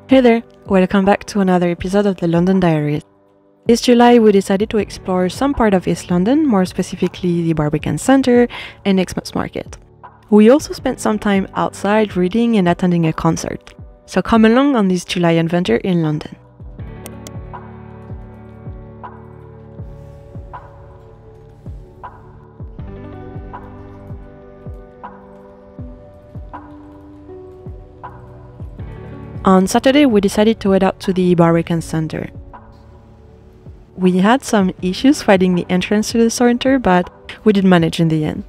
Hey there, welcome back to another episode of the London Diaries. This July we decided to explore some part of East London, more specifically the Barbican Centre and Exmouth Market. We also spent some time outside reading and attending a concert. So come along on this July adventure in London. On Saturday we decided to head out to the Barbican Centre. We had some issues finding the entrance to the centre, but we did manage in the end.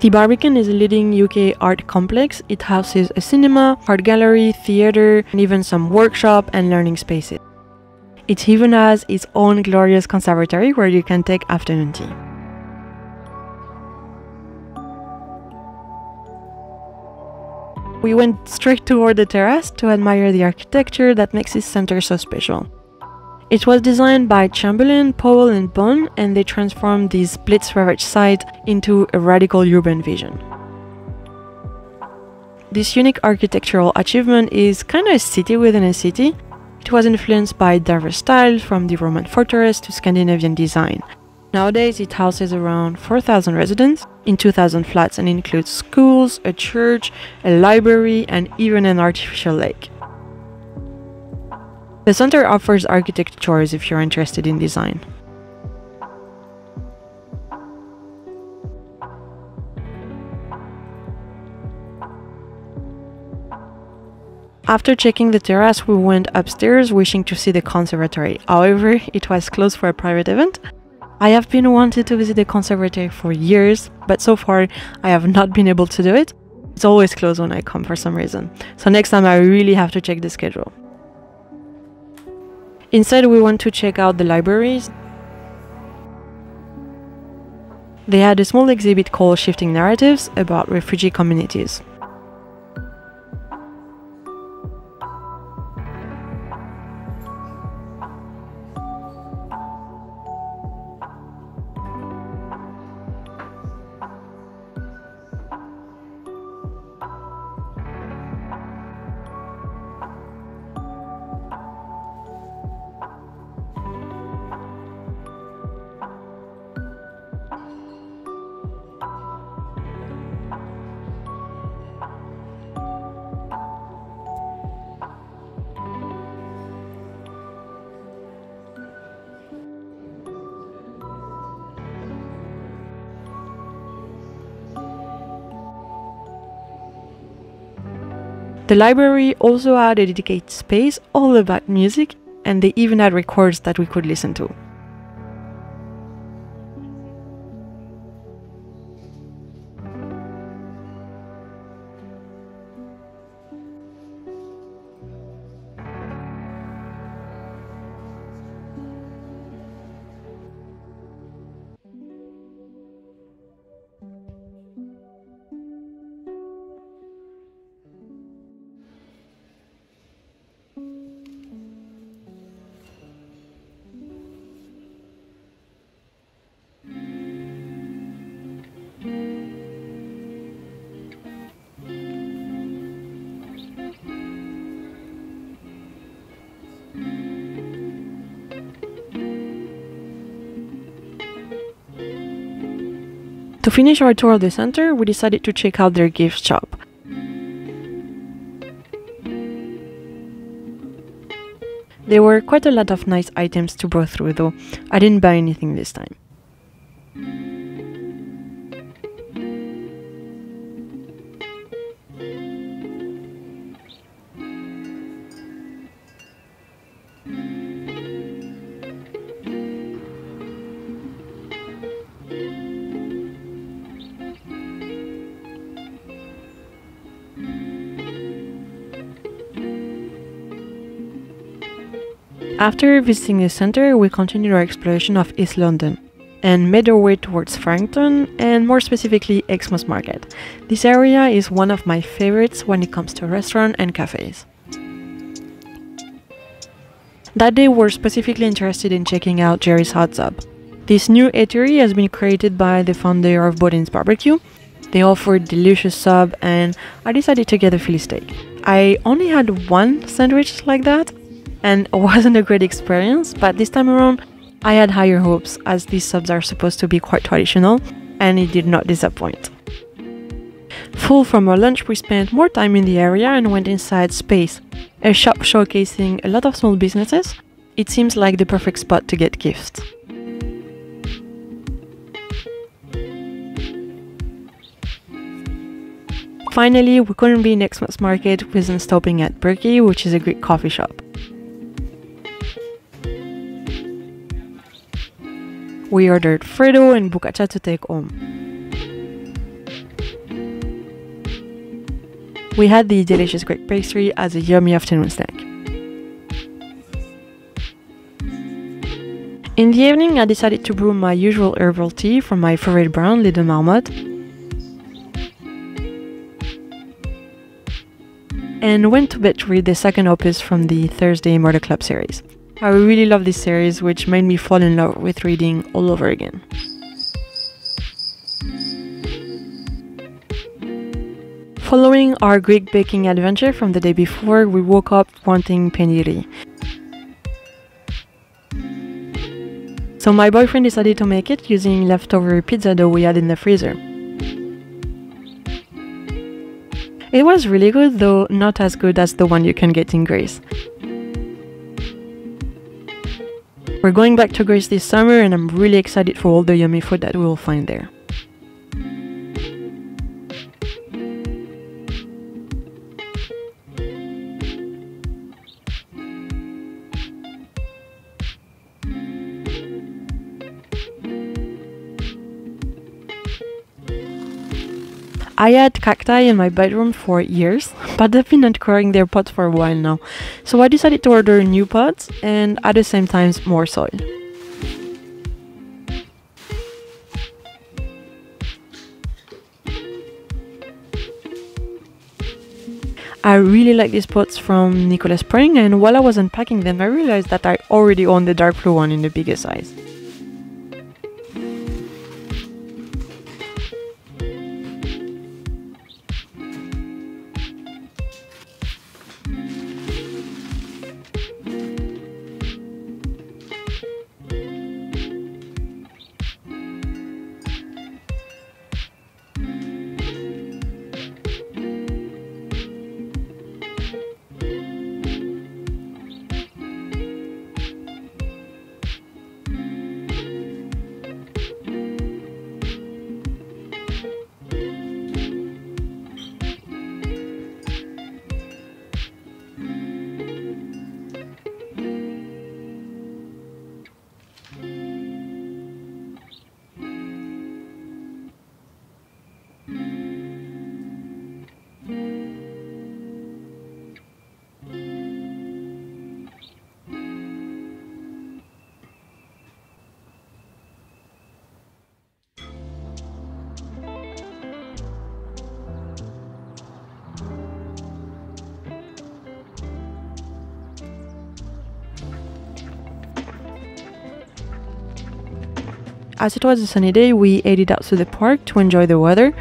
The Barbican is a leading UK art complex. It houses a cinema, art gallery, theatre, and even some workshop and learning spaces. It even has its own glorious conservatory where you can take afternoon tea. We went straight toward the terrace to admire the architecture that makes this centre so special. It was designed by Chamberlain, Powell and Bond, and they transformed this Blitz-ravaged site into a radical urban vision. This unique architectural achievement is kind of a city within a city. It was influenced by diverse styles from the Roman fortress to Scandinavian design. Nowadays it houses around 4,000 residents in 2,000 flats and includes schools, a church, a library and even an artificial lake. The centre offers architect tours if you're interested in design. After checking the terrace, we went upstairs wishing to see the conservatory. However, it was closed for a private event. I have been wanting to visit the conservatory for years, but so far I have not been able to do it. It's always closed when I come for some reason. So next time I really have to check the schedule. Instead, we went to check out the libraries. They had a small exhibit called Shifting Narratives about refugee communities. The library also had a dedicated space all about music, and they even had records that we could listen to. To finish our tour of the centre, we decided to check out their gift shop. There were quite a lot of nice items to go through though. I didn't buy anything this time. After visiting the centre, we continued our exploration of East London and made our way towards Farrington and more specifically Exmouth Market. This area is one of my favorites when it comes to restaurants and cafes. That day we're specifically interested in checking out Jerry's Hot Tub. This new eatery has been created by the founder of Boudin's Barbecue. They offered delicious sub and I decided to get a Philly steak. I only had one sandwich like that and it wasn't a great experience, but this time around I had higher hopes as these subs are supposed to be quite traditional and it did not disappoint. Full from our lunch, we spent more time in the area and went inside Space, a shop showcasing a lot of small businesses. It seems like the perfect spot to get gifts. Finally, we couldn't be in Exmouth Market without stopping at Berkey, which is a Greek coffee shop. We ordered Freddo and Bucaccia to take home. We had the delicious Greek pastry as a yummy afternoon snack. In the evening, I decided to brew my usual herbal tea from my favorite brand, Little Marmot, and went to bed to read the second opus from the Thursday Murder Club series. I really love this series, which made me fall in love with reading all over again. Following our Greek baking adventure from the day before, we woke up wanting paniri. So my boyfriend decided to make it using leftover pizza dough we had in the freezer. It was really good, though not as good as the one you can get in Greece. We're going back to Greece this summer and I'm really excited for all the yummy food that we will find there. I had cacti in my bedroom for years, but they've been outgrowing their pots for a while now. So I decided to order new pots and at the same time more soil. I really like these pots from Nicholas Spring, and while I was unpacking them I realized that I already own the dark blue one in the bigger size. As it was a sunny day, we headed out to the park to enjoy the weather.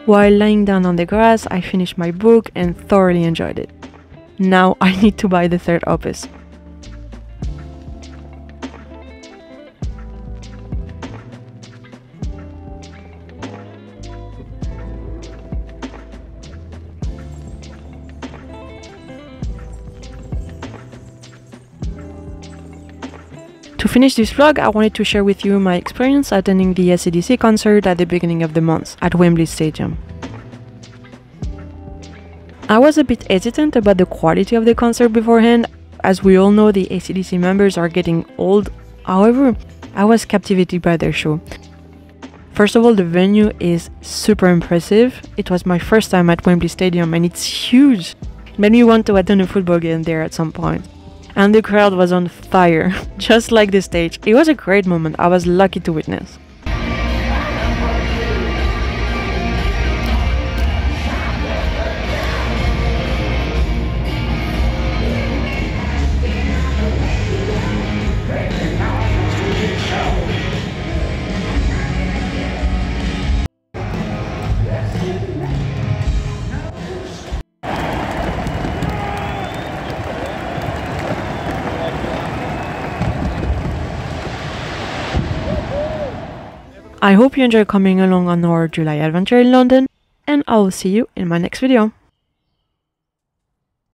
While lying down on the grass, I finished my book and thoroughly enjoyed it. Now I need to buy the third opus. To finish this vlog, I wanted to share with you my experience attending the AC/DC concert at the beginning of the month at Wembley Stadium. I was a bit hesitant about the quality of the concert beforehand. As we all know, the AC/DC members are getting old. However, I was captivated by their show. First of all, the venue is super impressive. It was my first time at Wembley Stadium and it's huge. Made me want to attend a football game there at some point. And the crowd was on fire, just like the stage. It was a great moment I was lucky to witness. I hope you enjoy coming along on our July adventure in London, and I will see you in my next video.